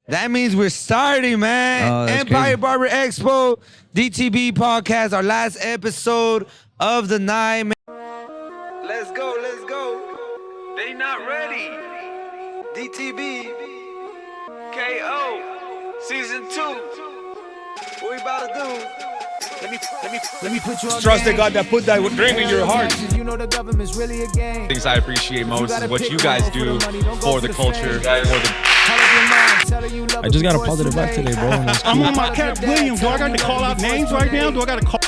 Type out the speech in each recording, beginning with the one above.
That means we're starting, man. Oh, that's Empire crazy. Barber Expo, DTB podcast, our last episode of the night, man. Let's go, let's go. They not ready. DTB, KO, season 2. What we about to do? Let me put you on Trust game. the God that put that dream in your heart. You know the government's really a game. Things I appreciate most is what you guys do for the culture, for the. I just got a positive vibe today, bro. and that's I'm cool. on my Cat Williams. Do I got to call out names right now? Do I got to call?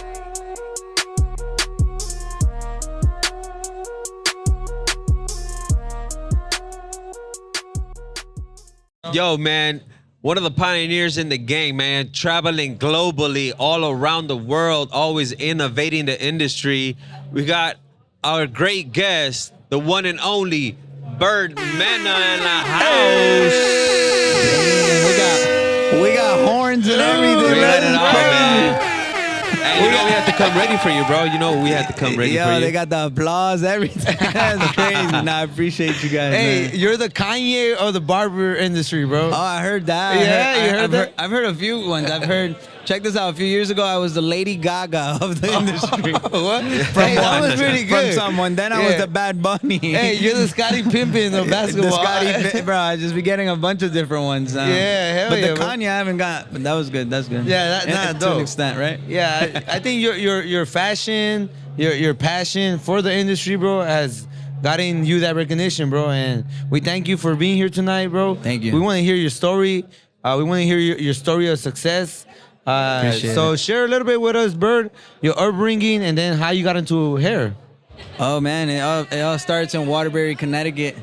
Yo, man, one of the pioneers in the game, man, traveling globally all around the world, always innovating the industry. We got our great guest, the one and only Bird Mena in the house. We got horns and everything. We got it all, Crazy. man. And you know we had to come ready for you, bro. You know we had to come ready for you. They got the applause, everything. That's crazy. Nah, I appreciate you guys, Hey, man. you're the Kanye of the barber industry, bro. Oh, I heard that. Yeah, you heard that? I've heard a few ones. I've heard. Check this out. A few years ago, I was the Lady Gaga of the industry. What? Hey, that was pretty good. From someone. Then I was the Bad Bunny. Hey, you're the Scottie Pippen of basketball. Bro, I just be getting a bunch of different ones now. Yeah, hell but yeah, the bro. Kanye I haven't got. But that was good. That's good. Yeah, And that's to dope. an extent, right? Yeah, I think your fashion, your passion for the industry, bro, has gotten you that recognition, bro. And we thank you for being here tonight, bro. Thank you. We want to hear your story. We want to hear your story of success. Appreciate So it. share a little bit with us, Bird, your upbringing, and then how you got into hair. Oh man, it all starts in Waterbury, Connecticut,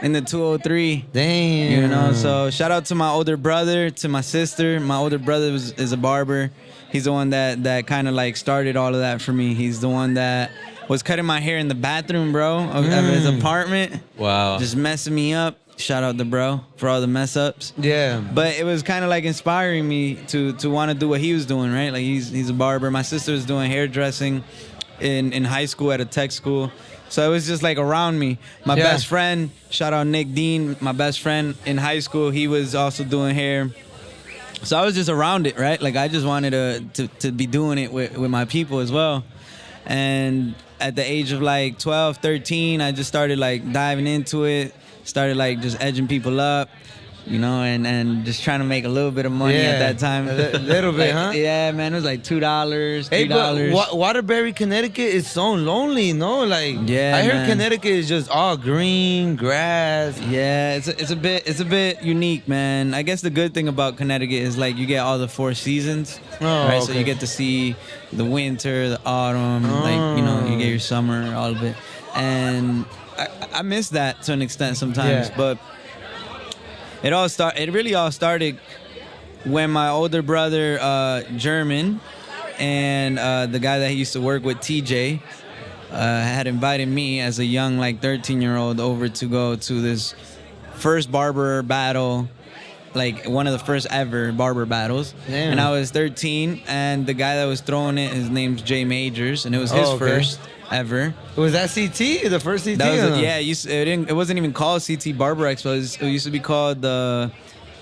in the 203. Damn. You know, so shout out to my older brother, to my sister. My older brother is a barber. He's the one that kind of like started all of that for me. He's the one that was cutting my hair in the bathroom, bro, of his apartment. Wow. Just messing me up. Shout out to bro for all the mess ups. Yeah. But it was kind of like inspiring me to want to do what he was doing, right? Like he's a barber. My sister was doing hairdressing in high school at a tech school. So it was just like around me. My Yeah. best friend, shout out Nick Dean, my best friend in high school, he was also doing hair. So I was just around it, right? Like I just wanted to be doing it with my people as well. And at the age of like 12, 13, I just started like diving into it. Started like just edging people up, you know, and just trying to make a little bit of money at that time. A little bit, Like, huh? Yeah, man, it was like $2, $3. Hey, but Waterbury, Connecticut is so lonely, no? Like, Yeah, I heard man. Connecticut is just all green, grass. Yeah, it's a bit unique, man. I guess the good thing about Connecticut is like you get all the 4 seasons, Oh, right? So okay. you get to see the winter, the autumn, like you know, you get your summer, all of it, and I miss that to an extent sometimes. Yeah. But it really all started when my older brother German and the guy that he used to work with, TJ. Had invited me as a young, like 13-year-old over to go to this first barber battle, like one of the first ever barber battles. Damn. And I was 13, and the guy that was throwing it, his name's Jay Majors, and it was his Oh, okay. first ever. Was that CT? The first CT? That was or no? yeah. It wasn't even called CT Barber Expo. It used to be called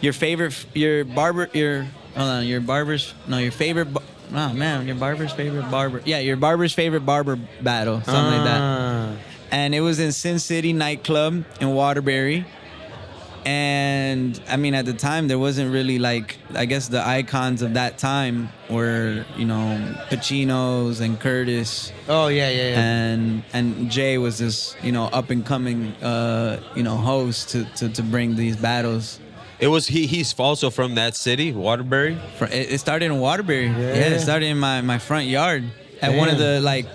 your favorite favorite barber. Yeah, your barber's favorite barber battle, something like that. Ah. And it was in Sin City nightclub in Waterbury. And I mean, at the time, there wasn't really like, I guess the icons of that time were, you know, Pacino's and Curtis. Oh, yeah. And Jay was this, you know, up and coming, host to bring these battles. It was he's also from that city, Waterbury. It started in Waterbury. Yeah. It started in my front yard at one of the like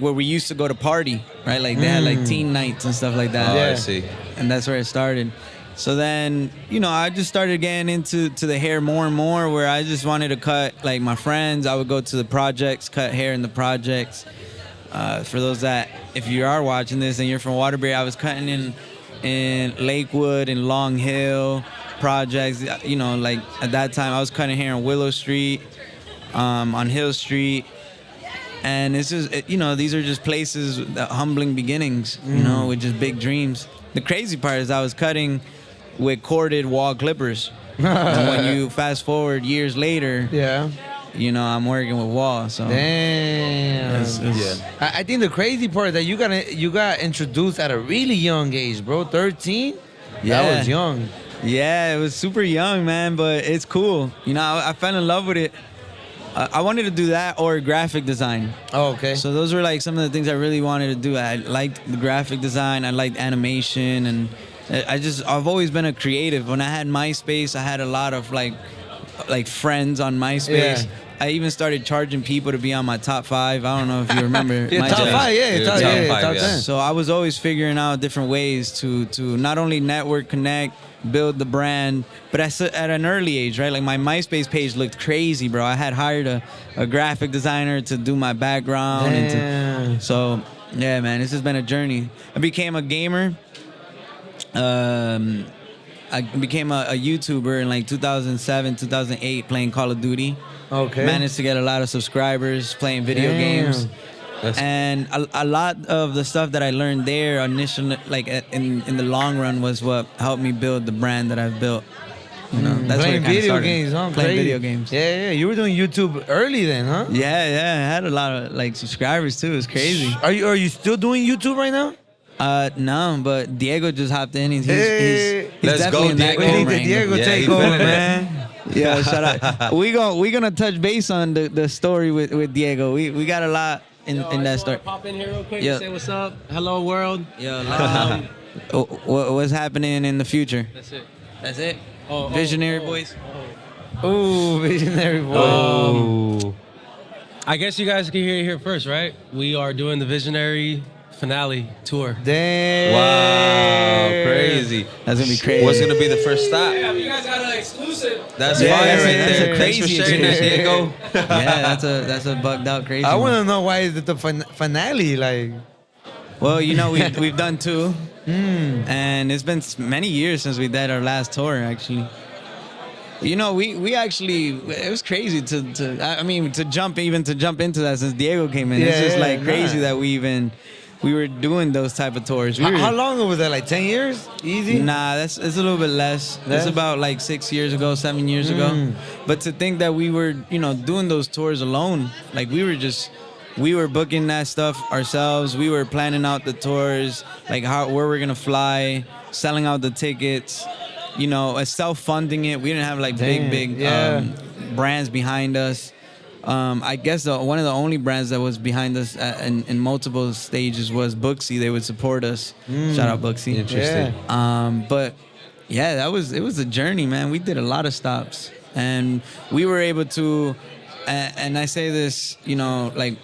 where we used to go to party, right? Like they had like teen nights and stuff like that. Oh, Yeah. I see. And that's where it started. So then, you know, I just started getting into the hair more and more, where I just wanted to cut like my friends. I would go to the projects, cut hair in the projects. For those that, if you are watching this and you're from Waterbury, I was cutting in Lakewood and Long Hill projects. You know, like at that time I was cutting hair on Willow Street, on Hill Street. And it's just, you know, these are just places, humbling beginnings, you know, with just big dreams. The crazy part is I was cutting with corded wall clippers. And when you fast forward years later, Yeah. you know, I'm working with wall. So Damn. it's- I think the crazy part is that you got introduced at a really young age, bro. 13. Yeah. That was young. Yeah, it was super young, man, but it's cool. You know, I fell in love with it. I wanted to do that or graphic design. Oh, okay. So those were like some of the things I really wanted to do. I liked the graphic design, I liked animation, and I've always been a creative. When I had MySpace, I had a lot of like friends on MySpace. Yeah. I even started charging people to be on my top 5. I don't know if you remember. Yeah, top MySpace. 5, yeah, Yeah, top, top yeah, five, top yeah. 10. So I was always figuring out different ways to not only network, connect, build the brand, but at an early age, right? Like my MySpace page looked crazy, bro. I had hired a graphic designer to do my background. Damn. So yeah, man, this has been a journey. I became a gamer. I became a YouTuber in like 2007, 2008, playing Call of Duty. Okay. Managed to get a lot of subscribers playing video Damn. games. And a lot of the stuff that I learned there initially, like in the long run, was what helped me build the brand that I've built. You know, that's Playing where it kinda video started. games, huh? Playing Crazy. video games. Yeah, yeah. You were doing YouTube early then, huh? Yeah, I had a lot of like subscribers too. It's crazy. Are you still doing YouTube right now? No, but Diego just hopped in. He's Let's definitely go, in that Diego. We need game the right Diego Yeah, take he over, feeling it. man. Yeah, shout out. We gonna touch base on the story with Diego. We got a lot in that story. Pop in here real quick Yeah. and say what's up. Hello, world. Yeah. What's happening in the future? That's it. That's it. Oh, Visionary boys. Ooh, visionary boy. Oh. I guess you guys can hear it here first, right? We are doing the Visionary finale tour. Damn. Wow, crazy. That's gonna be crazy. What's gonna be the first stop? You guys got an exclusive. That's Yeah, fire that's right a- that's a there. Thanks for crazy sharing that, experience. Diego. Yeah, that's a bugged out crazy. I one. want to know why is it the finale? Like, Well, you know, we've done 2, and it's been many years since we did our last tour. Actually, you know, we actually, it was crazy to jump into that since Diego came in. It's Yeah, just like yeah, crazy nah. that we were doing those type of tours. We were, how long was that? Like 10 years? Easy? Nah, it's a little bit less. Less? It's about like 6 years ago, 7 years ago. But to think that we were, you know, doing those tours alone, like we were booking that stuff ourselves. We were planning out the tours, like where we're gonna fly, selling out the tickets, you know, self-funding it. We didn't have like Damn, big yeah. brands behind us. I guess one of the only brands that was behind us in multiple stages was Booksy. They would support us. Shout out Booksy. Interesting. But yeah, it was a journey, man. We did a lot of stops, and we were able to. And I say this, you know, like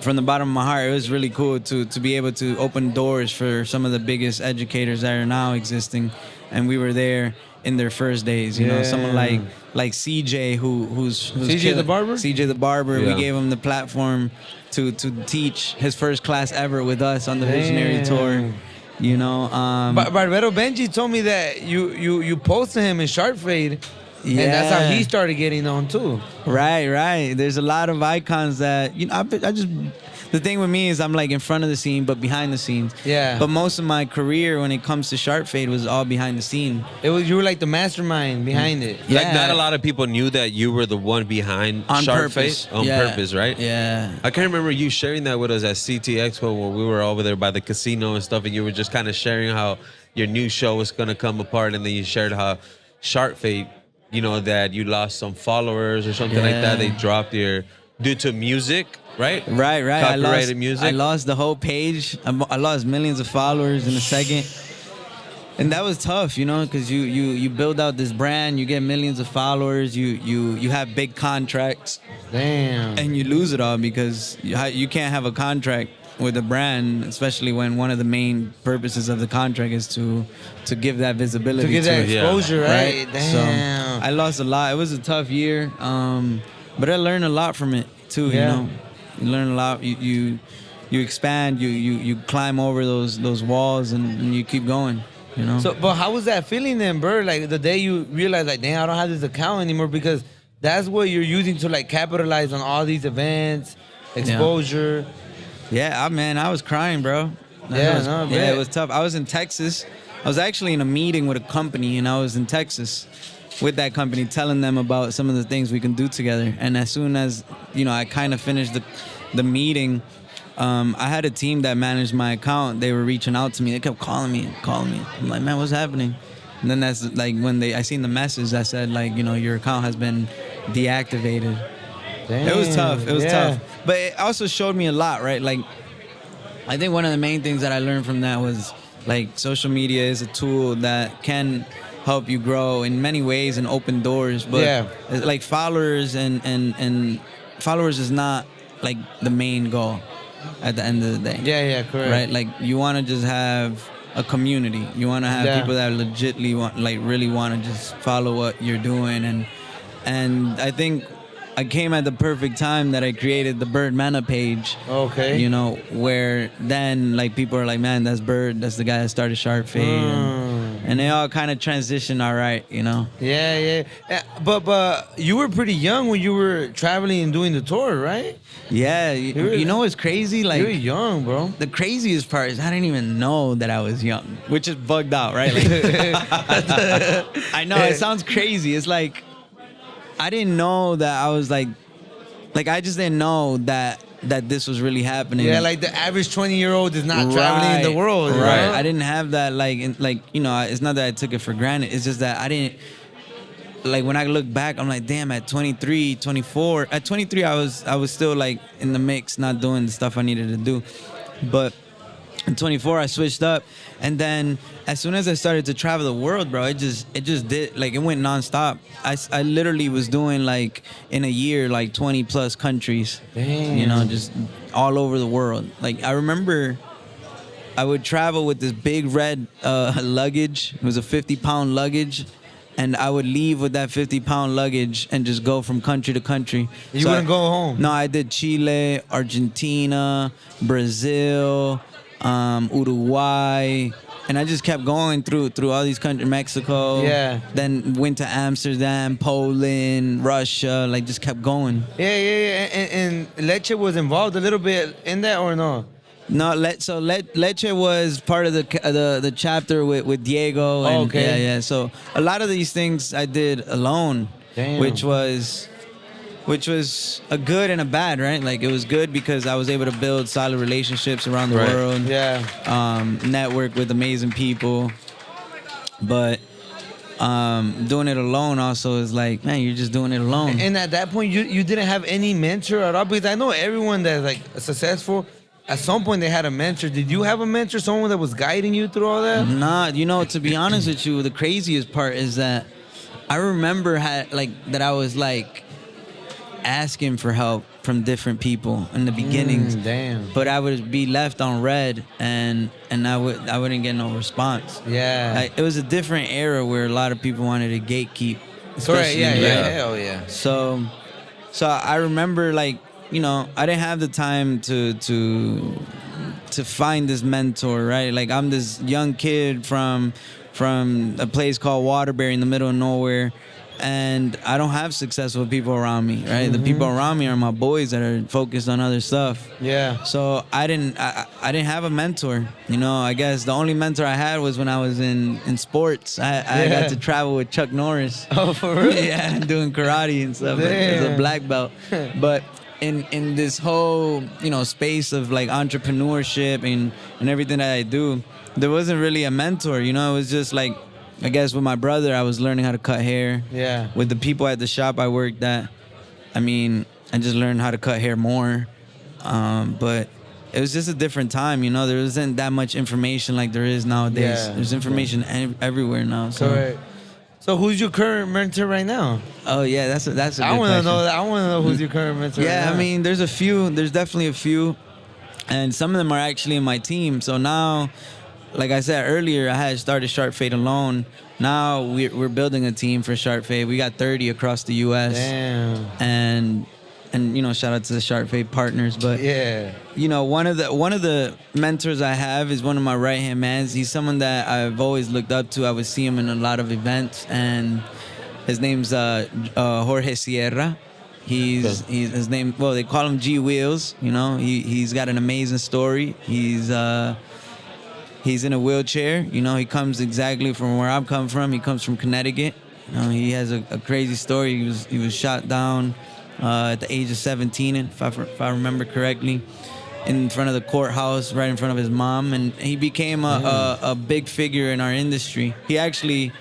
from the bottom of my heart, it was really cool to be able to open doors for some of the biggest educators that are now existing, and we were there in their first days. You know, someone like CJ, who's CJ the barber? CJ the barber. Yeah. We gave him the platform to teach his first class ever with us on the Visionary tour. You know, Barbero Benji told me that you posted him in Sharp Fade. And that's how he started getting known too. Right. There's a lot of icons that, you know, I just, the thing with me is I'm like in front of the scene, but behind the scenes. Yeah. But most of my career when it comes to Sharp Fade was all behind the scene. You were like the mastermind behind it. Yeah. Like not a lot of people knew that you were the one behind On Sharp purpose. Face on Yeah. purpose, right? Yeah. I can remember you sharing that with us at CT Expo when we were over there by the casino and stuff, and you were just kind of sharing how your new show was gonna come apart, and then you shared how Sharp Fade, you know, that you lost some followers or something like that. They dropped due to music, right? Right. Copyrighted music. I lost the whole page. I lost millions of followers in a second. And that was tough, you know, because you build out this brand, you get millions of followers, you have big contracts, Damn. and you lose it all because you can't have a contract with a brand, especially when one of the main purposes of the contract is to give that visibility To give that it. exposure, right? Right? Damn. So I lost a lot. It was a tough year, but I learned a lot from it too. Yeah. You know, you learn a lot. You expand. You climb over those walls and you keep going. You know. So, but how was that feeling then, bro? Like the day you realized, like, damn, I don't have this account anymore, because that's what you're using to like capitalize on all these events, exposure. Yeah, man, I was crying, bro. Yeah, no, I bet. It was tough. I was in Texas. I was actually in a meeting with a company, and I was in Texas with that company, telling them about some of the things we can do together. And as soon as I kind of finished the meeting, I had a team that managed my account. They were reaching out to me. They kept calling me. I'm like, man, what's happening? And then that's like when I seen the message that said like, your account has been deactivated. Damn, it was tough. It was tough. But it also showed me a lot, right? Like, I think one of the main things that I learned from that was like social media is a tool that can help you grow in many ways and open doors. But like followers and followers is not like the main goal at the end of the day. Yeah, correct. Right? Like you want to just have a community. You want to have people that legitimately really want to just follow what you're doing. And I think I came at the perfect time that I created the Bird Mana page. Okay. Where then like people are like, man, that's Bird. That's the guy that started Sharp Fade. And they all kind of transition all right, Yeah. But you were pretty young when you were traveling and doing the tour, right? Yeah. You know what's crazy? Like, you were young, bro. The craziest part is I didn't even know that I was young, which is bugged out, right? Like, I know it sounds crazy. It's like, I didn't know that I was like I just didn't know that this was really happening. Yeah, like the average 20-year-old is not traveling in the world. Right. I didn't have that it's not that I took it for granted. It's just that I didn't, like when I look back, I'm like, damn, at 23, 24, at 23 I was still like in the mix, not doing the stuff I needed to do. But at 24 I switched up, and then as soon as I started to travel the world, bro, it just did, like, it went nonstop. I literally was doing like in a year like 20 plus countries. Damn. Just all over the world. Like I remember I would travel with this big red luggage. It was a 50-pound luggage, and I would leave with that 50-pound luggage and just go from country to country. You wouldn't go home? No, I did Chile, Argentina, Brazil, Uruguay, and I just kept going through all these countries, Mexico. Yeah. Then went to Amsterdam, Poland, Russia, like just kept going. Yeah. And Leche was involved a little bit in that, or no? No, Leche was part of the chapter with Diego. And, okay. Yeah. So a lot of these things I did alone. Damn. Which was a good and a bad, right? Like it was good because I was able to build solid relationships around the world. Yeah. Network with amazing people. But doing it alone also is like, man, you're just doing it alone. And at that point, you didn't have any mentor at all? Because I know everyone that's like successful, at some point they had a mentor. Did you have a mentor, someone that was guiding you through all that? Nah, to be honest with you, the craziest part is that I remember that I was like asking for help from different people in the beginnings. Damn. But I would be left on red, and I wouldn't get no response. Yeah. It was a different era where a lot of people wanted to gatekeep. Correct. Yeah. Rap. Hell yeah. So I remember I didn't have the time to find this mentor, right? Like I'm this young kid from a place called Waterbury in the middle of nowhere, and I don't have successful people around me, right? The people around me are my boys that are focused on other stuff. Yeah. So I didn't have a mentor. I guess the only mentor I had was when I was in sports. I got to travel with Chuck Norris. Oh, for real? Yeah, doing karate and stuff as a black belt. But in this whole space of like entrepreneurship and everything that I do, there wasn't really a mentor. It was just like, I guess with my brother, I was learning how to cut hair. Yeah. With the people at the shop I worked at, I just learned how to cut hair more. But it was just a different time, There wasn't that much information like there is nowadays. Yeah. There's information everywhere now. So. Correct. So who's your current mentor right now? Oh yeah, that's a good I want to question. know that. I want to know who's your current mentor. Yeah, right now. there's a few. There's definitely a few, and some of them are actually in my team. So now, like I said earlier, I had started Sharp Fade alone. Now we're building a team for Sharp Fade. We got 30 across the U.S. Damn. And shout out to the Sharp Fade partners. But yeah, one of the mentors I have is one of my right hand mans. He's someone that I've always looked up to. I would see him in a lot of events, and his name's Jorge Sierra. His name. Well, they call him G Wheels. He's got an amazing story. He's in a wheelchair. You know, he comes exactly from where I'm come from. He comes from Connecticut. You know, he has a crazy story. He was shot down at the age of 17, if I remember correctly, in front of the courthouse, right in front of his mom, and he became a big figure in our industry. He actually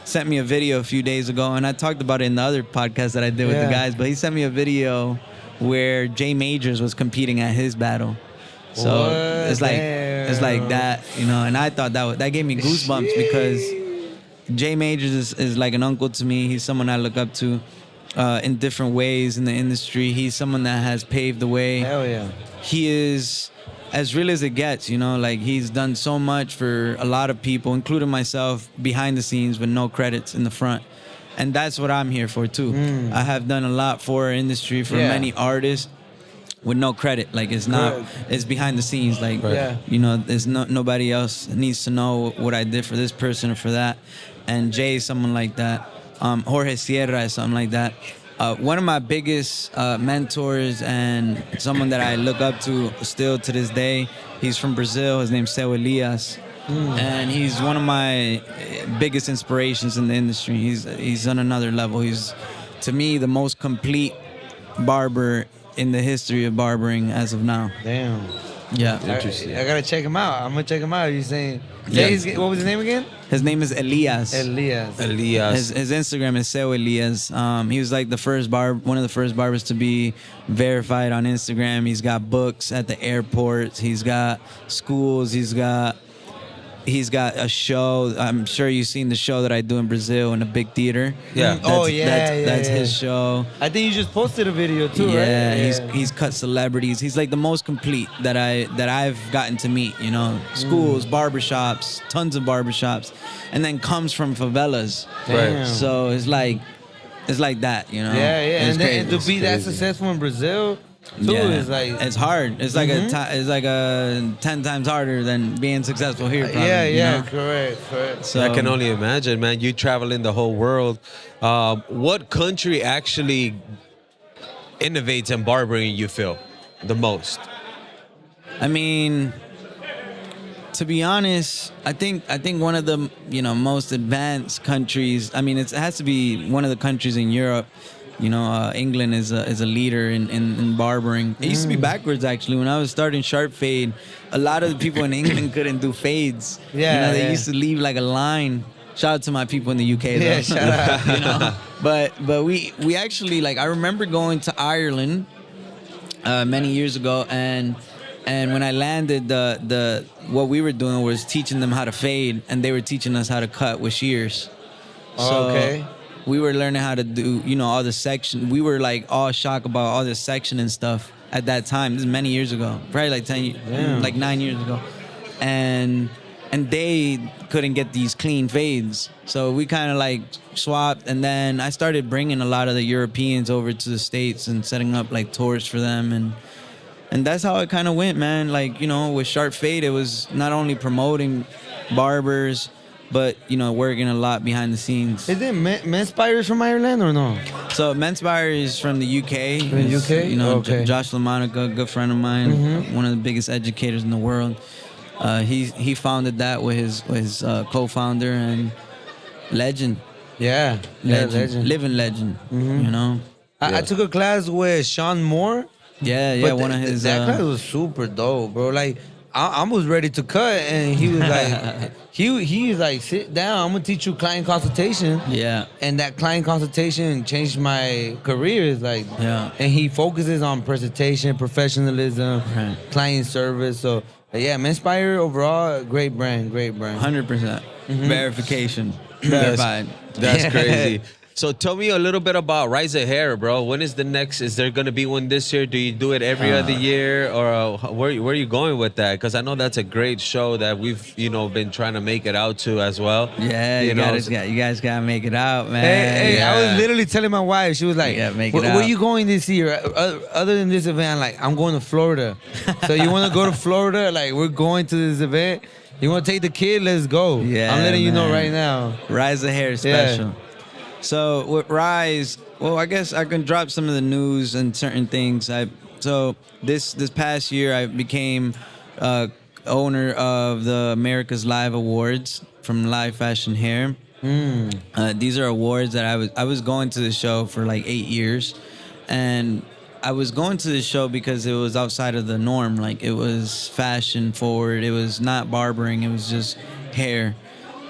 sent me a video a few days ago, and I talked about it in the other podcast that I did with the guys, but he sent me a video where Jay Majors was competing at his battle. So it's like that, you know, and I thought that gave me goosebumps because Jay Majors is like an uncle to me. He's someone I look up to in different ways in the industry. He's someone that has paved the way. Hell yeah. He is as real as it gets, you know, like he's done so much for a lot of people, including myself, behind the scenes with no credits in the front. And that's what I'm here for too. I have done a lot for our industry, for many artists with no credit. Like it's not, it's behind the scenes. Like, you know, there's nobody else needs to know what I did for this person or for that. And Jay is someone like that. Jorge Sierra is something like that. One of my biggest mentors and someone that I look up to still to this day, he's from Brazil. His name's Seu Elias. And he's one of my biggest inspirations in the industry. He's on another level. He's, to me, the most complete barber in the history of barbering as of now. Damn. Yeah. I gotta check him out. I'm gonna check him out. You saying? Yeah. What was his name again? His name is Elias. Elias. His Instagram is Seu Elias. He was like one of the first barbers to be verified on Instagram. He's got books at the airports. He's got schools. He's got a show. I'm sure you've seen the show that I do in Brazil in a big theater. Yeah. That's his show. I think you just posted a video too, right? Yeah, he's cut celebrities. He's like the most complete that I've gotten to meet. You know, schools, barbershops, tons of barbershops, and then comes from favelas. Right. So it's like that. You know. Yeah. It's And to crazy. be that successful in Brazil, too, is like it's hard. It's like it's like a 10 times harder than being successful here. Probably, you know? correct. So I can only imagine, man. You traveling the whole world. What country actually innovates in barbering, you feel, the most? I mean, to be honest, I think one of the most advanced countries. I mean, it has to be one of the countries in Europe. You know, England is a leader in barbering. It used to be backwards, actually. When I was starting Sharp Fade, a lot of the people in England couldn't do fades. They used to leave like a line. Shout out to my people in the UK, though. Yeah, shout out. You know? But we actually, like, I remember going to Ireland many years ago, and when I landed, the what we were doing was teaching them how to fade, and they were teaching us how to cut with shears. So, Okay. We were learning how to do, all the section. We were like all shocked about all the section and stuff at that time. This is many years ago, probably like 9 years ago, and they couldn't get these clean fades. So we kind of like swapped, and then I started bringing a lot of the Europeans over to the States and setting up like tours for them, and that's how it kind of went, man. Like, with Sharp Fade, it was not only promoting barbers, but working a lot behind the scenes. Is it Menspires from Ireland or no? So Menspire is from the UK. From the UK? Okay. Josh LaMonica, a good friend of mine, one of the biggest educators in the world. He founded that with his co-founder and legend. Yeah, legend. Living legend. You know. I took a class with Sean Moore. Yeah, But one of his. that class was super dope, bro. Like I was ready to cut, and he was like, he was like, sit down. I'm gonna teach you client consultation. Yeah. And that client consultation changed my career. It's like, and he focuses on presentation, professionalism, client service. So yeah, Menspire overall, great brand. 100%. Verification. Verified. That's crazy. So tell me a little bit about Rise of Hair, bro. When is the next? Is there gonna be one this year? Do you do it every other year, or where are you going with that? Because I know that's a great show that we've been trying to make it out to as well. Yeah, you guys gotta make it out, man. Hey, I was literally telling my wife. She was like, make it where out. you going this year? Other than this event, like, I'm going to Florida. So you want to go to Florida? Like, we're going to this event. You want to take the kid? Let's go. Yeah, I'm letting you know man. right now. Rise of Hair special. So with Rise, well, I guess I can drop some of the news and certain things. So this past year, I became owner of the America's Live Awards from Live Fashion Hair. These are awards that I was going to the show for like 8 years, and I was going to the show because it was outside of the norm. Like, it was fashion forward. It was not barbering. It was just hair.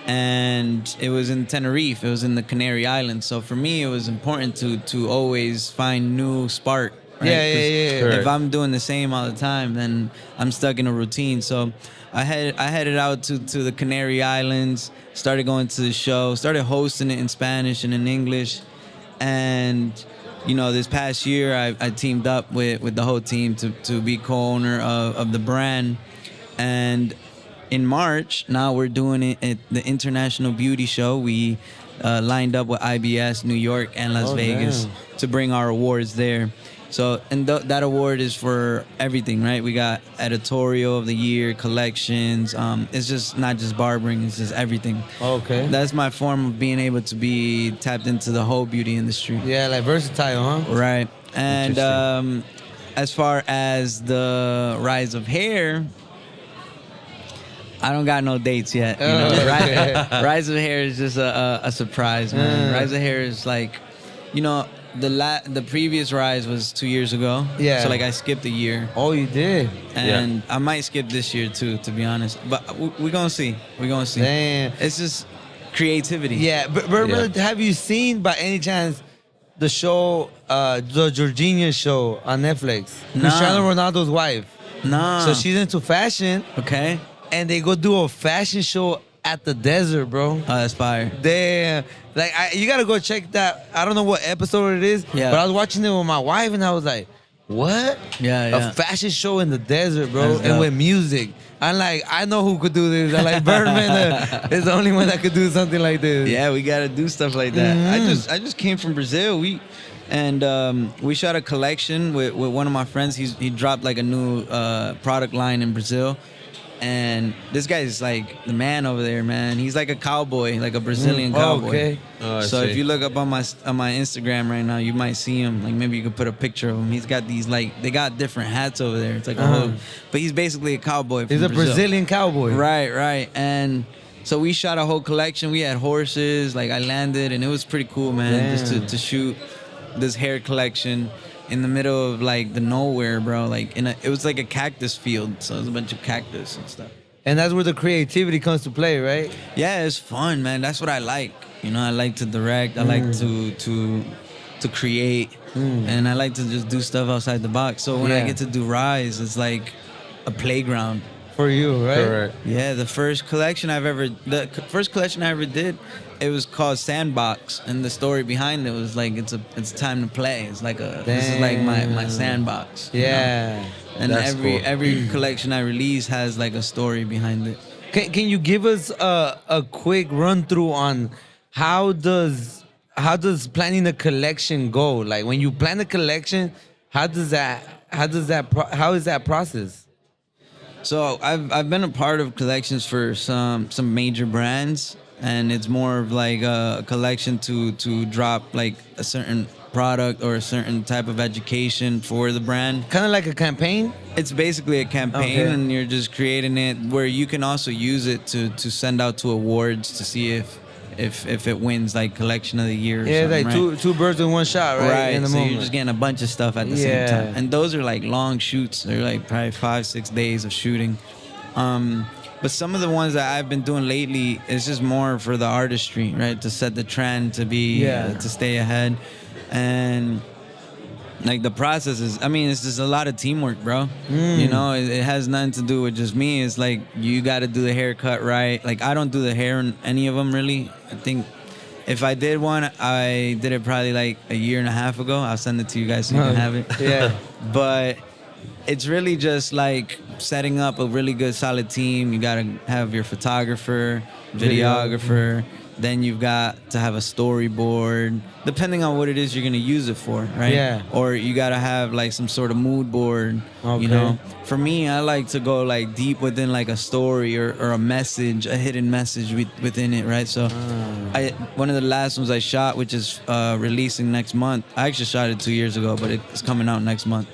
And it was in Tenerife. It was in the Canary Islands. So for me, it was important to always find new spark. Right? Yeah. If I'm doing the same all the time, then I'm stuck in a routine. So I headed out to the Canary Islands, started going to the show, started hosting it in Spanish and in English. And, you know, this past year, I teamed up with the whole team to be co-owner of the brand. And in March, now we're doing it at the International Beauty Show. We lined up with IBS, New York, and Las Vegas to bring our awards there. So, and that award is for everything, right? We got editorial of the year, collections. It's just not just barbering, it's just everything. Okay. That's my form of being able to be tapped into the whole beauty industry. Yeah, like versatile, huh? Right. And as far as the rise of hair, I don't got no dates yet. You know? Rise of Hair is just a surprise, man. Rise of Hair is like, you know, the previous Rise was 2 years ago. Yeah. So like I skipped a year. Oh, you did? And I might skip this year too, to be honest. But we're gonna see. We're gonna see. Damn. It's just creativity. Yeah, but have you seen by any chance the show, the Georgina show on Netflix? Nah. Cristiano Ronaldo's wife. Nah. So she's into fashion. Okay. And they go do a fashion show at the desert, bro. Oh, that's fire. Damn. Like, you gotta go check that. I don't know what episode it is, Yeah. but I was watching it with my wife, and I was like, what? Yeah. A fashion show in the desert, bro, That's and dope. with music. I'm like, I know who could do this. I'm like, Birdman is the only one that could do something like this. Yeah, we gotta do stuff like that. I just came from Brazil. We shot a collection with one of my friends. He dropped like a new product line in Brazil. And this guy is like the man over there, man. He's like a cowboy, like a Brazilian cowboy. Okay. Oh, I So see. if you look up on my Instagram right now, you might see him. Like maybe you could put a picture of him. He's got these like they got different hats over there. It's like a whole, but he's basically a cowboy. From He's a Brazil. Brazilian cowboy. Right. And so we shot a whole collection. We had horses. Like I landed, and it was pretty cool, man. Just to shoot this hair collection in the middle of like the nowhere, bro. Like it was like a cactus field, so it was a bunch of cactus and stuff. And that's where the creativity comes to play, right? Yeah, it's fun, man. That's what I like. You know, I like to direct. I like to create, and I like to just do stuff outside the box. So when I get to do Rise, it's like a playground. For you, right? Correct. Yeah, the first collection I ever did, it was called Sandbox, and the story behind it was like it's time to play. It's like this is like my sandbox. you know? Yeah. And That's cool. every collection I release has like a story behind it. Can you give us a quick run through on how does planning a collection go? Like when you plan a collection, how is that process? So I've been a part of collections for some major brands, and it's more of like a collection to drop like a certain product or a certain type of education for the brand. Kind of like a campaign? It's basically a campaign, Okay. and you're just creating it where you can also use it to send out to awards to see if it wins like collection of the year. Or Yeah, something, like right? two birds in one shot, right? Right, In the so moment. you're just getting a bunch of stuff at the same time. And those are like long shoots. They're like probably 5-6 days of shooting. But some of the ones that I've been doing lately is just more for the artistry, right? To set the trend, to be, to stay ahead. And like the process is, I mean, it's just a lot of teamwork, bro. You know, it has nothing to do with just me. It's like you got to do the haircut right. Like I don't do the hair in any of them really. I think if I did one, I did it probably like a year and a half ago. I'll send it to you guys so you can have it. Yeah. But it's really just like setting up a really good solid team. You got to have your photographer, videographer. Then you've got to have a storyboard, depending on what it is you're gonna use it for, right? Yeah. Or you gotta have like some sort of mood board. Okay. You know, for me, I like to go like deep within like a story or a message, a hidden message within it, right? So, one of the last ones I shot, which is releasing next month. I actually shot it 2 years ago, but it's coming out next month.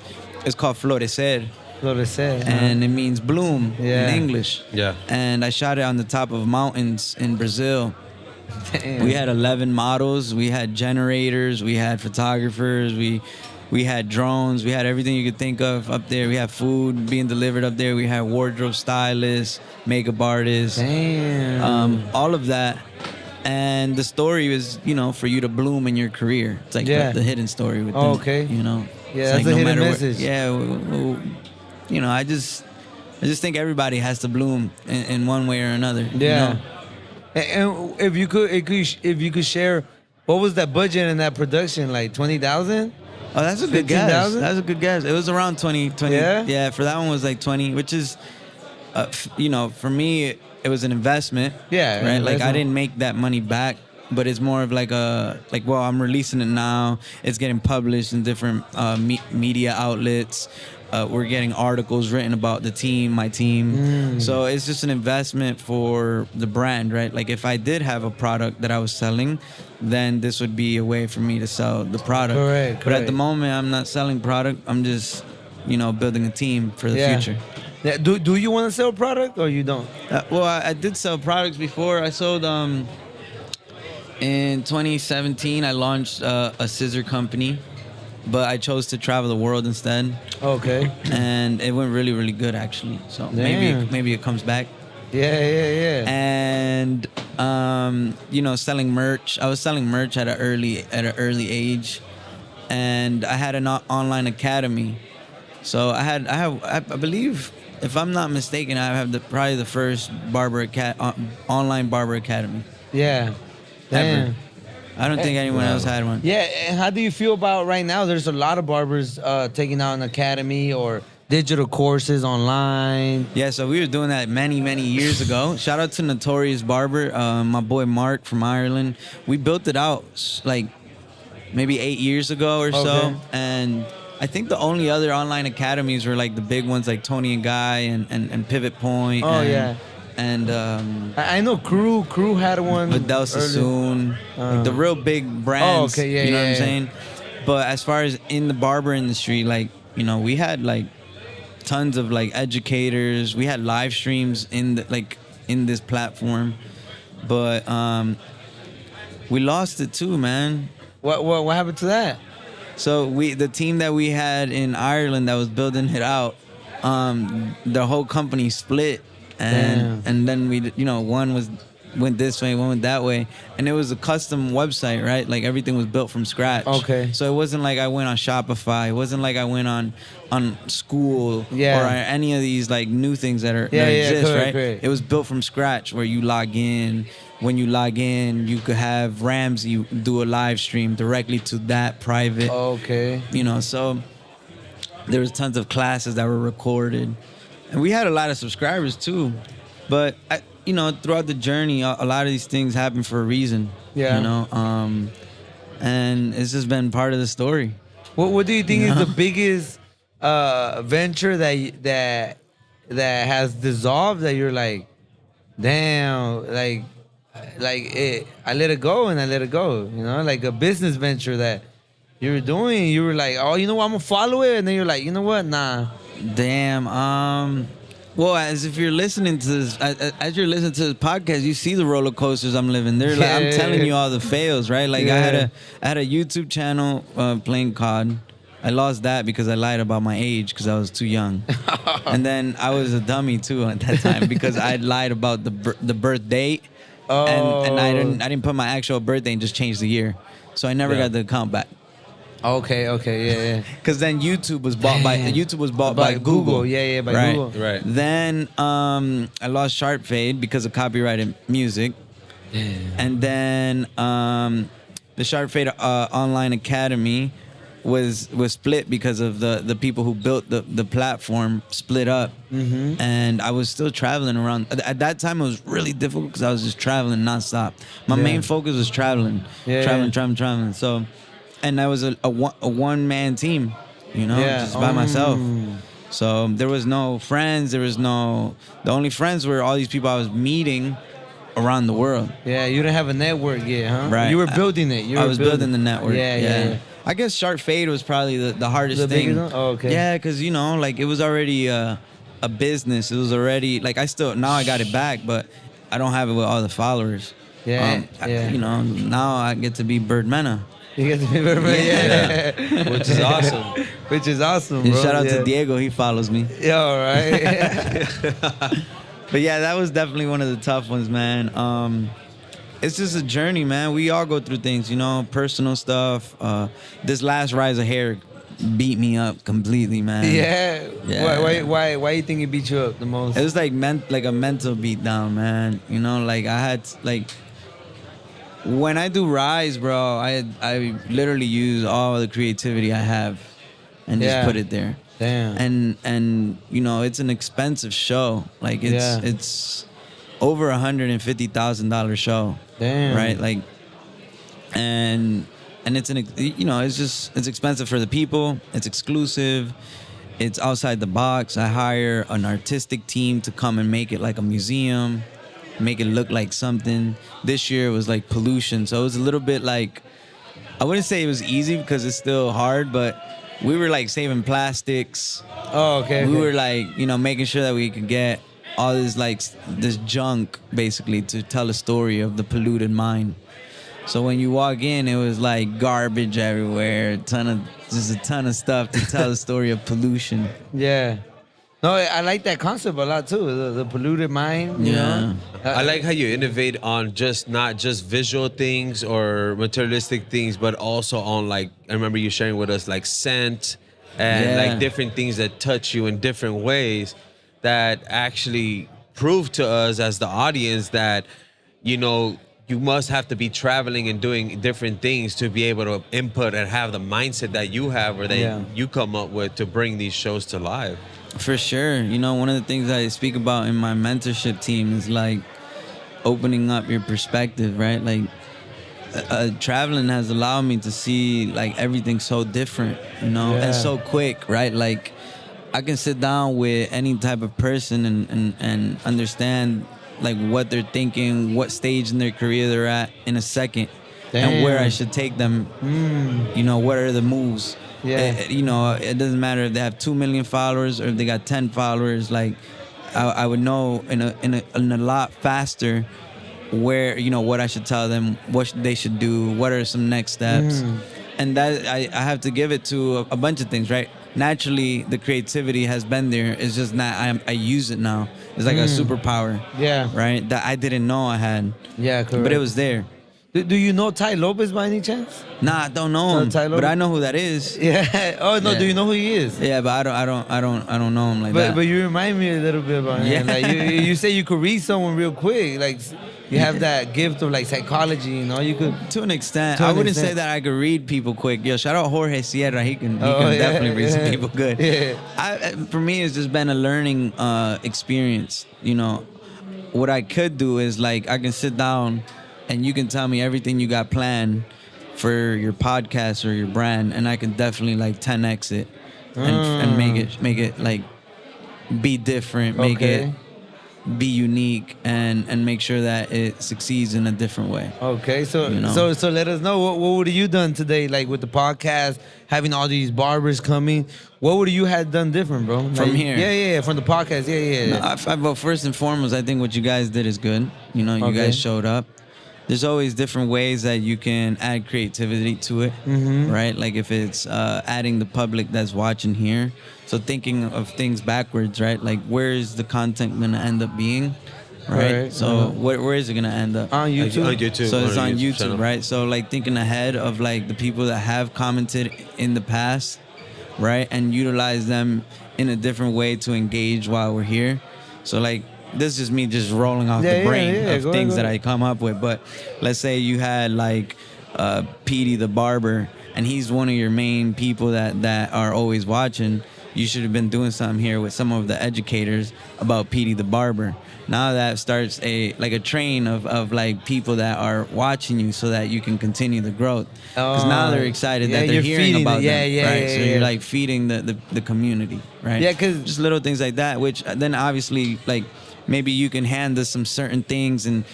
It's called Florecer. Florecer. and it means bloom Yeah. in English. Yeah. And I shot it on the top of mountains in Brazil. Damn. We had 11 models. We had generators. We had photographers. We had drones. We had everything you could think of up there. We had food being delivered up there. We had wardrobe stylists, makeup artists, Damn. all of that. And the story was, for you to bloom in your career. It's like Yeah. the hidden story within, Oh, okay. Yeah, Yeah, that's a hidden message. I just think everybody has to bloom in one way or another. Yeah. And if you could share, what was that budget in that production? Like 20,000? Oh, that's a good guess. 15,000? That's a good guess. It was around 20. Yeah? Yeah, for that one was like 20, which is, for me, it was an investment. Yeah, an Right? Like, I investment. didn't make that money back, but it's more of well, I'm releasing it now. It's getting published in different media outlets. We're getting articles written about the team, my team. So it's just an investment for the brand, right? Like, if I did have a product that I was selling, then this would be a way for me to sell the product. Correct, But at the correct. moment, I'm not selling product. I'm just, building a team for the future. Yeah. Do you want to sell product or you don't? Well, I did sell products before. I sold in 2017. I launched a scissor company, but I chose to travel the world instead, Okay. and it went really, really good actually. So Damn. maybe it comes back. Yeah. And selling merch. I was selling merch at an early age, and I had an online academy. So I believe, if I'm not mistaken, I have probably the first online barber academy Yeah. ever. Damn. I don't think anyone else had one. Yeah, and how do you feel about right now? There's a lot of barbers taking out an academy or digital courses online. Yeah, so we were doing that many, many years ago. Shout out to Notorious Barber, my boy Mark from Ireland. We built it out like maybe 8 years ago or so. Okay. And I think the only other online academies were like the big ones like Tony and Guy and Pivot Point. Oh, and, yeah. And I know Crew had one. Vidal earlier. Sassoon, like the real big brands. okay, yeah, you know yeah, what I'm yeah. saying? But as far as in the barber industry, like, we had like tons of like educators. We had live streams in this platform, but we lost it too, man. What happened to that? So the team that we had in Ireland that was building it out, the whole company split, and then we, one went this way, one went that way, and it was a custom website, right? Like everything was built from scratch. Okay. So it wasn't like I went on Shopify. It wasn't like I went on School Yeah. or any of these like new things that Yeah, exist, correct, right? correct. It was built from scratch where you log in. When you log in, you could have Ramsey do a live stream directly to that private. Okay. So there was tons of classes that were recorded, and we had a lot of subscribers too. But throughout the journey, a lot of these things happen for a reason. Yeah. And it's just been part of the story. What do you think is the biggest venture that has dissolved that you're like, damn, like I let it go and I let it go, like a business venture that you were doing, you were like, oh, you know what, I'm gonna follow it, and then you're like, you know what, nah. Damn. Well, as if you're listening to this, as you're listening to this podcast, you see the roller coasters I'm living. They're like, I'm telling you all the fails, right? Like Yeah. I had a YouTube channel playing COD. I lost that because I lied about my age because I was too young, and then I was a dummy too at that time because I lied about the birth date, and I didn't put my actual birthday and just changed the year, so I never got the account back. Okay, yeah. Because then YouTube was bought by Google. Yeah, by Right. Google. Right. Then I lost Sharp Fade because of copyrighted music. And then the Sharp Fade Online Academy was split because of the people who built the platform split up. Mm-hmm. And I was still traveling around. At that time, it was really difficult because I was just traveling nonstop. My main focus was traveling. Traveling. So, and I was a one-man team, just by myself. So there was no friends. The only friends were all these people I was meeting around the world. Yeah, you didn't have a network yet, huh? Right. You were building it. I was building the network. Yeah. I guess Shark Fade was probably the hardest The thing. biggest one? Oh, okay. Yeah, because like it was already a business. It was already like now I got it back, but I don't have it with all the followers. Yeah. Now I get to be Birdmena. You get to be yeah. Which is awesome. Which is awesome, And bro. shout out yeah. to Diego, he follows me. Yeah, all right. But yeah, that was definitely one of the tough ones, man. It's just a journey, man. We all go through things, personal stuff. This last rise of hair beat me up completely, man. Yeah. Yeah. Why you think it beat you up the most? It was like a mental beat down, man. Like I had when I do rise, bro, I literally use all the creativity I have and just put it there. Damn. And it's an expensive show. Like it's over $150,000 show. Damn. Right? Like and it's it's expensive for the people. It's exclusive. It's outside the box. I hire an artistic team to come and make it like a museum, make it look like something. This year it was like pollution. So it was a little bit like, I wouldn't say it was easy because it's still hard, but we were like saving plastics. Oh, okay. We were like, making sure that we could get all this this junk basically to tell a story of the polluted mine. So when you walk in, it was like garbage everywhere, just a ton of stuff to tell the story of pollution. Yeah. No, I like that concept a lot too. The polluted mind. You know? I like how you innovate on not just visual things or materialistic things, but also on I remember you sharing with us scent and different things that touch you in different ways that actually prove to us as the audience that, you must have to be traveling and doing different things to be able to input and have the mindset that you have or that you come up with to bring these shows to life. For sure. One of the things I speak about in my mentorship team is opening up your perspective, right? Traveling has allowed me to see everything so different, and so quick, right? I can sit down with any type of person and understand what they're thinking, what stage in their career they're at in a second. Damn. And where I should take them. What are the moves? Yeah. It doesn't matter if they have 2 million followers or if they got 10 followers. I would know in a lot faster where what I should tell them, what they should do, what are some next steps, and that I have to give it to a bunch of things, right? Naturally, the creativity has been there. It's just not I use it now. It's like a superpower. Yeah. Right. That I didn't know I had. Yeah, correct. But it was there. Do you know Ty Lopez by any chance? Nah, I don't know him. Ty Lopez? But I know who that is. Yeah. Oh no, Yeah. do you know who he is? Yeah, but I don't know him like But that. but you remind me a little bit about him. Yeah. You say you could read someone real quick. You have that gift of psychology. You could. To an extent, To I an wouldn't extent. say that I could read people quick. Yo, shout out Jorge Sierra. He can Oh, yeah, definitely read some yeah. people good. Yeah. For me, it's just been a learning experience. What I could do is I can sit down and you can tell me everything you got planned for your podcast or your brand, and I can definitely 10x it and make it be different, make Okay. it be unique, and make sure that it succeeds in a different way. Okay, so You know? so let us know what would you done today, with the podcast, having all these barbers coming. What would you have done different, bro? From here? Yeah, from the podcast. Yeah. Well, first and foremost, I think what you guys did is good. You Okay. guys showed up. There's always different ways that you can add creativity to it, right? If it's adding the public that's watching here. So thinking of things backwards, right? Where is the content going to end up being, right? Right. So where is it going to end up? On YouTube. On YouTube. So it's on YouTube, channel. right? So thinking ahead of the people that have commented in the past, right? And utilize them in a different way to engage while we're here. So this is just me just rolling off the brain of Go things ahead. that I come up with. But let's say you had Petey the barber, and he's one of your main people that are always watching. You should have been doing something here with some of the educators about Petey the barber. Now that starts a train of people that are watching you, so that you can continue the growth. Because now they're excited that they're you're hearing feeding about it. Yeah, them, yeah, right? yeah, So yeah. you're feeding the community, right? Yeah, 'cause- just little things like that, which then obviously maybe you can hand us some certain things and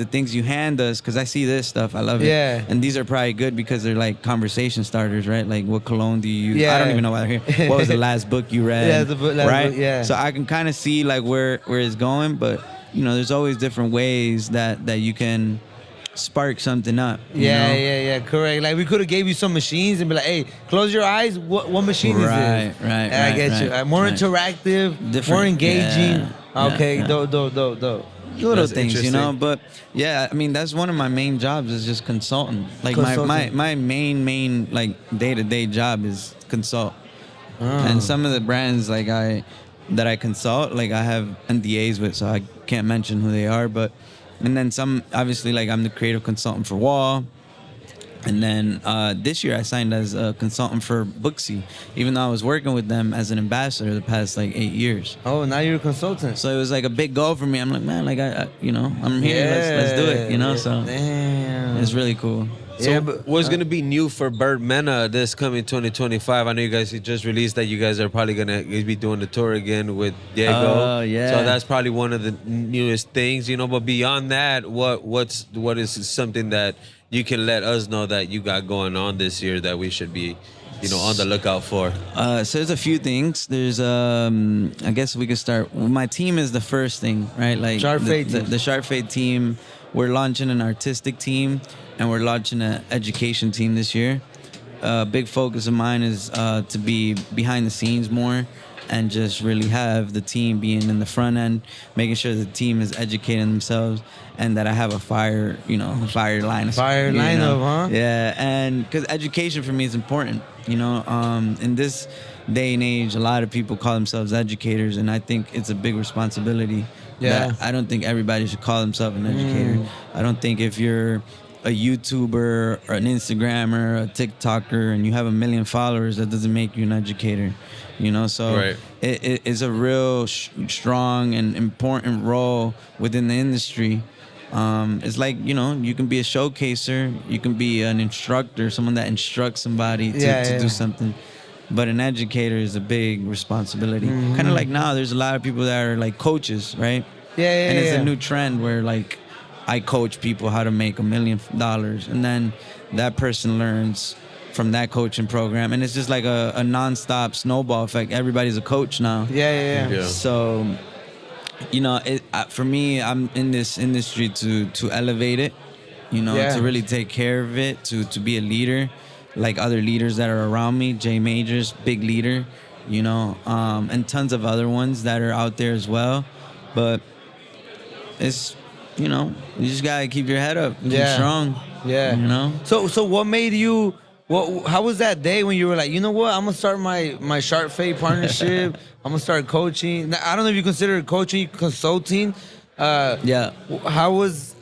the things you hand us, because I see this stuff, I love it. Yeah. And these are probably good because they're like conversation starters, right? Like, what cologne do you use? Yeah. I don't even know why they're here. What was the last book you read? Yeah, the last right? book, yeah. So I can kind of see like where it's going, but you know, there's always different ways that you can spark something up. You know? Yeah, correct. Like we could have gave you some machines and be like, hey, close your eyes. What machine is this? Right. I get you. More interactive, Different, more engaging. yeah, Okay, yeah. dope. Little That's things, you interesting. know. But yeah, I mean, that's one of my main jobs is just consulting. Like Consulting. my main like day-to-day job is consult. Oh. And some of the brands like that I consult, like I have NDAs with, so I can't mention who they are, but and then some, obviously, like I'm the creative consultant for Wall. And then this year I signed as a consultant for Booksy, even though I was working with them as an ambassador the past like 8 years. Oh, now you're a consultant. So it was like a big goal for me. I'm like, man, like I you know, I'm here. Let's do it. You know, so Damn. it's really cool. So Yeah, but what's gonna be new for BARBER this coming 2025? I know you guys just released that you guys are probably gonna be doing the tour again with Diego. Oh, yeah. So that's probably one of the newest things, you know. But beyond that, what is something that you can let us know that you got going on this year that we should be, you know, on the lookout for? So there's a few things. There's I guess we could start. My team is the first thing, right? Like Sharp Fade team. the Sharp Fade team. We're launching an artistic team and we're launching an education team this year. Big focus of mine is to be behind the scenes more and just really have the team being in the front end, making sure the team is educating themselves and that I have a fire line. Huh? Yeah, and because education for me is important, you know. In this day and age, a lot of people call themselves educators, and I think it's a big responsibility. Yeah. That I don't think everybody should call themselves an educator. I don't think if you're a YouTuber or an Instagrammer, a TikToker, and you have 1 million followers, that doesn't make you an educator, you know? So Right. it is a real strong and important role within the industry. It's like, you know, you can be a showcaser, you can be an instructor, someone that instructs somebody to do something. But an educator is a big responsibility. Kind of like now, there's a lot of people that are like coaches, right? Yeah, And it's yeah. a new trend where like I coach people how to make $1 million, and then that person learns from that coaching program, and it's just like a nonstop snowball effect. Everybody's a coach now. Yeah. So, you know, for me, I'm in this industry to elevate it, you know, Yeah. to really take care of it, to be a leader, like other leaders that are around me. Jay Majors, big leader, you know, and tons of other ones that are out there as well. But it's, you know, you just gotta keep your head up, keep strong. Yeah. You know. So what made you? How was that day when you were like, you know what? I'm gonna start my Sharp Fade partnership. I'm gonna start coaching. Now, I don't know if you consider coaching consulting. Yeah. How was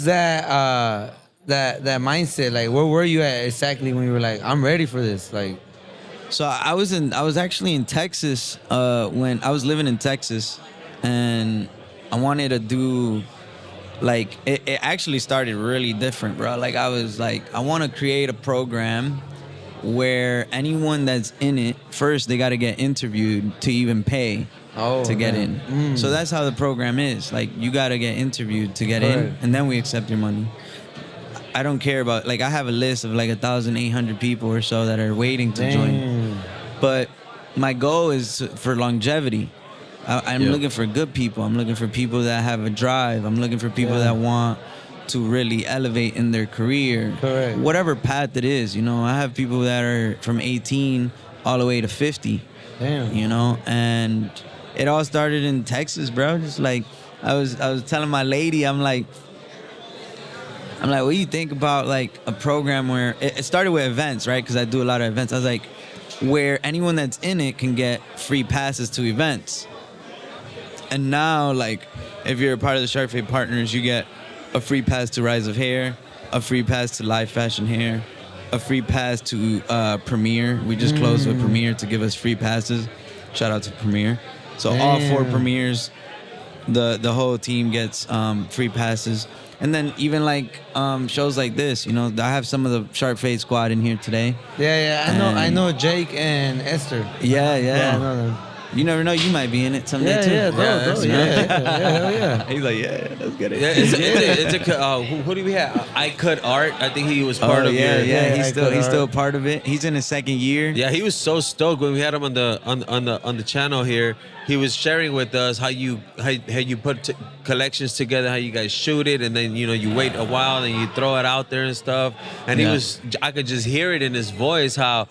that that mindset? Like, where were you at exactly when you were like, I'm ready for this? Like, So I was actually in Texas when I was living in Texas, and I wanted to do, like, it actually started really different, bro. Like, I was like, I want to create a program where anyone that's in it, first they got to get interviewed to even pay to get in. So that's how the program is. Like, you got to get interviewed to get in, Right. and then we accept your money. I don't care about, like, I have a list of like 1,800 people or so that are waiting to join. But my goal is for longevity. I'm looking for good people. I'm looking for people that have a drive. I'm looking for people that want to really elevate in their career. Correct. Whatever path it is, you know. I have people that are from 18 all the way to 50. Damn. You know, and it all started in Texas, bro. Just like I was telling my lady, I'm like, what do you think about like a program where it started with events, right? Because I do a lot of events. I was like, where anyone that's in it can get free passes to events. And now, like, if you're a part of the Shark Fade Partners, you get a free pass to Rise of Hair, a free pass to Live Fashion Hair, a free pass to Premiere. We just closed with Premiere to give us free passes. Shout out to Premiere. So all 4 premieres, the whole team gets free passes. And then even like shows like this, you know, I have some of the Sharp Fade squad in here today. Yeah, I know Jake and Esther. Yeah. I know them. You never know, you might be in it someday too. Yeah. He's like, yeah, let's get it. Yeah, who do we have? I Cut Art. I think he was part of yeah, your. yeah. He's I still part of it. He's in his second year. Yeah, he was so stoked when we had him on the channel here. He was sharing with us how you put collections together, how you guys shoot it, and then you wait a while and you throw it out there and stuff. And I could just hear it in his voice how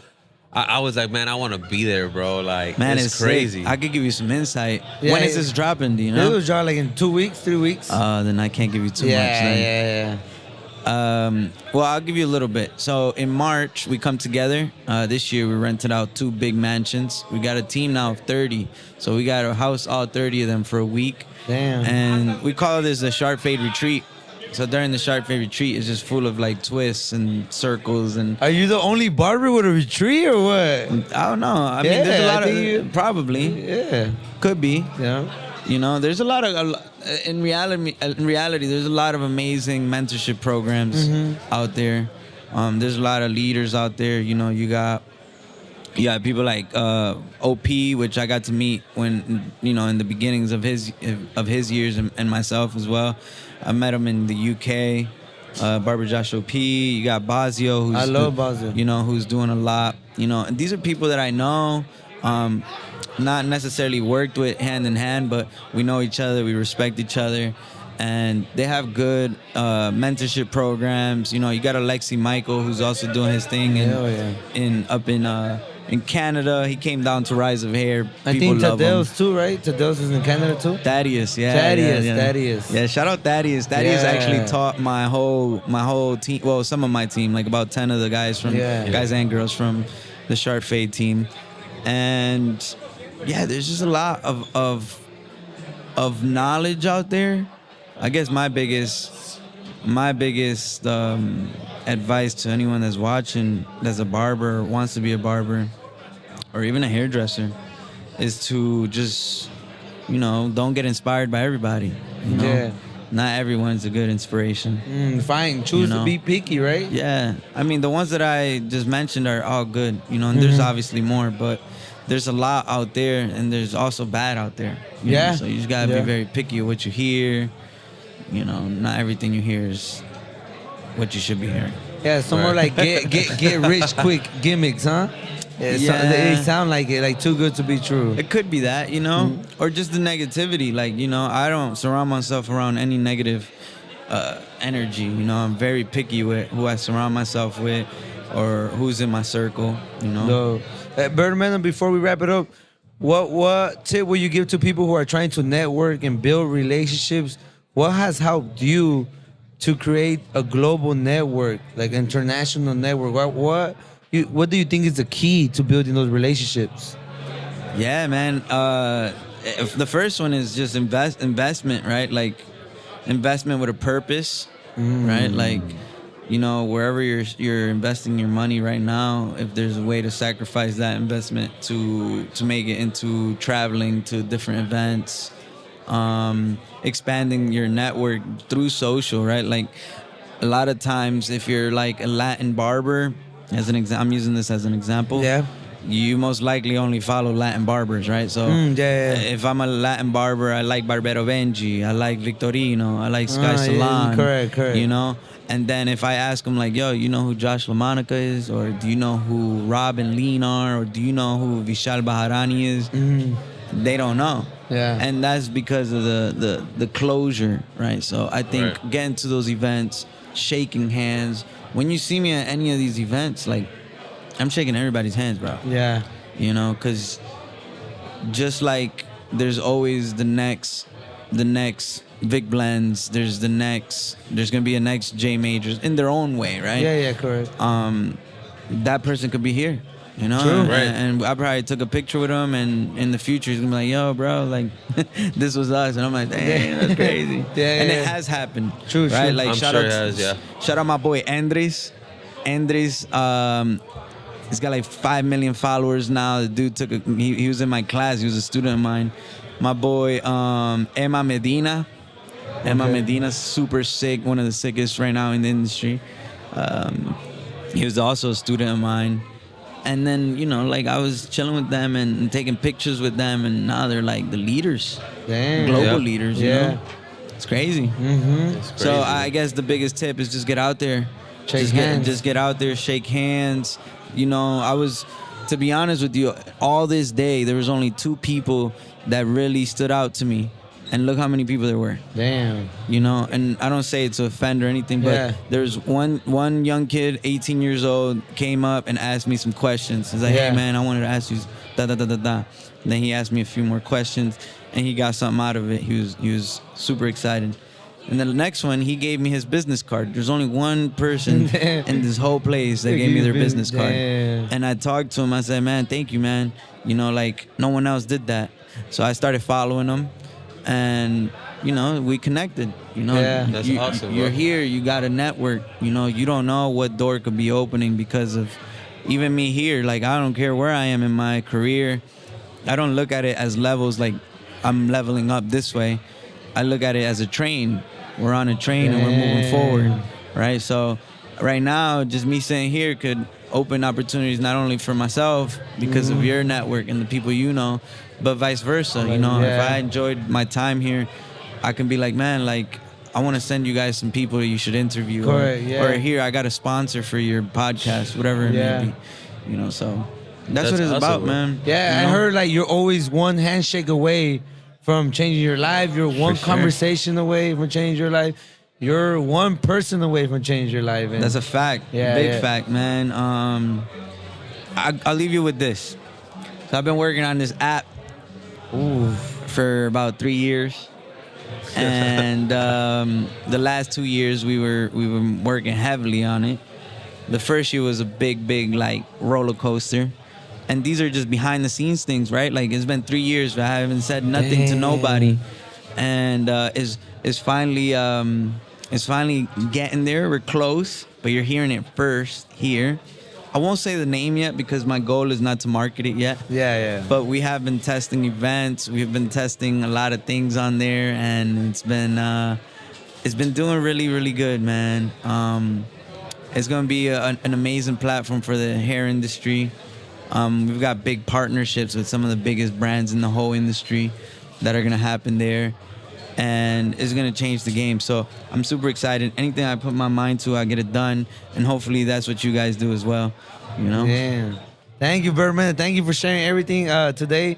I was like, man, I want to be there, bro. Like, Man, it's crazy. sick. I could give you some insight. Yeah, When is this dropping? Do you know? It was dropped like in 2 weeks, 3 weeks. Then I can't give you too much. Then. Well, I'll give you a little bit. So in March, we come together. This year, we rented out 2 big mansions. We got a team now of 30. So we got to house all 30 of them for a week. Damn. And we call this the Sharp Fade Retreat. So during the Sharp Fade Retreat, it's just full of like twists and circles. And Are you the only barber with a retreat or what? I don't know. I mean, there's a lot of... Probably. Yeah. Could be. Yeah. There's a lot of in reality there's a lot of amazing mentorship programs out there. There's a lot of leaders out there. You got people like OP, which I got to meet when in the beginnings of his years, and myself as well. I met him in the UK. Barber Josh OP. You got Bazio, who's I love Bazio. Who's doing a lot. And these are people that I know. Not necessarily worked with hand in hand, but we know each other, we respect each other, and they have good mentorship programs. You got Alexi Michael, who's also doing his thing in Canada. He came down to Rise of Hair. I think Thaddeus too, right? Thaddeus is in Canada too. Thaddeus, yeah. Thaddeus. Yeah, shout out Thaddeus. Thaddeus actually taught my whole team. Well, some of my team, like about 10 of the guys guys and girls from the Sharp Fade team, and. Yeah, there's just a lot of knowledge out there. I guess my biggest advice to anyone that's watching, that's a barber, wants to be a barber, or even a hairdresser, is to just, don't get inspired by everybody. Yeah. Not everyone's a good inspiration. Fine. Choose to be picky, right? Yeah. I mean, the ones that I just mentioned are all good, and there's obviously more, but there's a lot out there, and there's also bad out there. You know? So you just gotta be very picky of what you hear. Not everything you hear is what you should be hearing. Yeah, some more like get rich quick gimmicks, huh? Yeah. They sound like it, like too good to be true. It could be that, or just the negativity. Like, I don't surround myself around any negative energy. I'm very picky with who I surround myself with, or who's in my circle. No. Birdman, before we wrap it up, what tip will you give to people who are trying to network and build relationships? What has helped you to create a global network, like international network? What do you think is the key to building those relationships? Yeah, man. The first one is just investment, right? Like investment with a purpose, right? Like, wherever you're investing your money right now, if there's a way to sacrifice that investment to make it into traveling to different events, expanding your network through social, right? Like a lot of times, if you're like a Latin barber, I'm using this as an example. Yeah. You most likely only follow Latin barbers, right? So if I'm a Latin barber, I like Barbero Benji, I like Victorino, I like Sky Salon. Correct. And then if I ask them like, yo, you know who Josh LaMonica is? Or do you know who Rob and Lean are? Or do you know who Vishal Baharani is? They don't know. Yeah. And that's because of the closure, right? So I think getting to those events, shaking hands. When you see me at any of these events, like, I'm shaking everybody's hands, bro. Yeah. Because just like there's always the next Vic Blends, there's gonna be a next J Majors in their own way, right? Yeah, correct. That person could be here, True. And I probably took a picture with him, and in the future he's gonna be like, yo, bro, like this was us, and I'm like, dang, that's crazy. It has happened. True. Right? Like I'm shout sure out, it has, yeah. Shout out my boy Andres. He's got like 5 million followers now. The dude he was in my class. He was a student of mine. My boy Emma Medina. Emma Medina's super sick, one of the sickest right now in the industry. He was also a student of mine. And then, you know, like I was chilling with them and taking pictures with them, and now they're like the leaders, Damn. global leaders, you know? It's crazy. It's So crazy. I guess the biggest tip is just get out there. Shake hands. Just get out there, shake hands. You know, to be honest with you, all this day, there was only 2 people that really stood out to me. And look how many people there were. Damn. You know, and I don't say it to offend or anything, but Yeah. there's one young kid, 18 years old, came up and asked me some questions. He's like, Yeah. hey man, I wanted to ask you da da da da da. And then he asked me a few more questions, and he got something out of it. He was super excited. And then the next one, he gave me his business card. There's only one person in this whole place that gave me their business card. Damn. And I talked to him. I said, man, thank you, man. You know, like no one else did that. So I started following him. And you know, we connected. You know, Yeah. That's awesome, You're bro. here. You got a network. You know, you don't know what door could be opening because of even me here. Like I don't care where I am in my career. I don't look at it as levels. Like I'm leveling up this way. I look at it as a train. We're on a train and we're moving forward, right? So right now, just me sitting here could open opportunities not only for myself because of your network and the people you know, but vice versa. You know, if I enjoyed my time here, I can be like, man, like I want to send you guys some people that you should interview. Correct, yeah. Or here, I got a sponsor for your podcast, whatever it may be. You know, so that's what it's awesome, about, bro. man. Yeah, You I know? heard like you're always one handshake away from changing your life. You're one sure. conversation away from changing your life. You're one person away from changing your life. And That's a fact. Yeah, Big yeah. fact, man. I'll leave you with this. So I've been working on this app for about 3 years. And the last 2 years we were working heavily on it. The first year was a big like roller coaster. And these are just behind the scenes things, right? Like it's been 3 years, but I haven't said nothing to nobody. And it's finally getting there. We're close, but you're hearing it first here. I won't say the name yet because my goal is not to market it yet. yeah. But we have been testing events. We've been testing a lot of things on there, and it's been doing really, really good, man. It's gonna be an amazing platform for the hair industry. We've got big partnerships with some of the biggest brands in the whole industry that are gonna happen there, and it's gonna change the game. So I'm super excited. Anything I put my mind to, I get it done, and hopefully that's what you guys do as well. You know? Damn. Thank you, Birdman. Thank you for sharing everything today. Your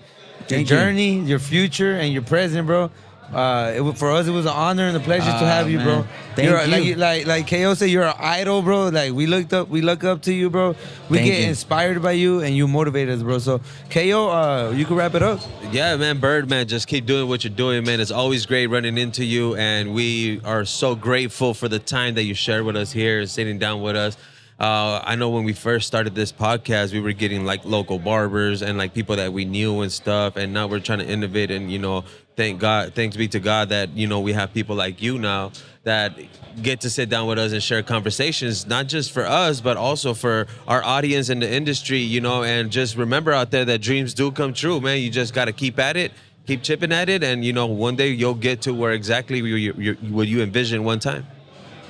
Thank you. journey, your future, and your present, bro. For us, it was an honor and a pleasure to have you, bro. man. Thank you. Like KO said, you're an idol, bro. Like we look up to you, bro. We Thank get you. inspired by you, and you motivate us, bro. So KO, you can wrap it up. Yeah, man, Birdman, just keep doing what you're doing, man. It's always great running into you, and we are so grateful for the time that you shared with us here and sitting down with us. I know when we first started this podcast, we were getting like local barbers and like people that we knew and stuff, and now we're trying to innovate. And you know, thanks be to God that you know we have people like you now that get to sit down with us and share conversations, not just for us, but also for our audience in the industry. You know, and just remember out there that dreams do come true, man. You just got to keep at it. Keep chipping at it, and you know, one day you'll get to where exactly what you envisioned one time.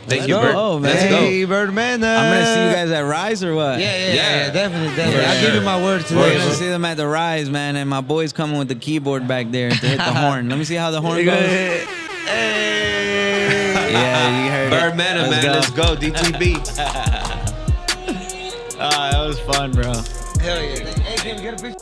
Thank you, Bird. Oh, man. Let's go. Hey, Birdman. I'm gonna see you guys at Rise or what? Yeah, definitely. Yeah. I'll give you my word We're today. gonna see them at the Rise, man, and my boy's coming with the keyboard back there to hit the horn. Let me see how the horn goes. Hey. Yeah, you heard Birdman, it. man, let's go. DTB. That was fun, bro. Hell yeah. Hey, can we get a picture?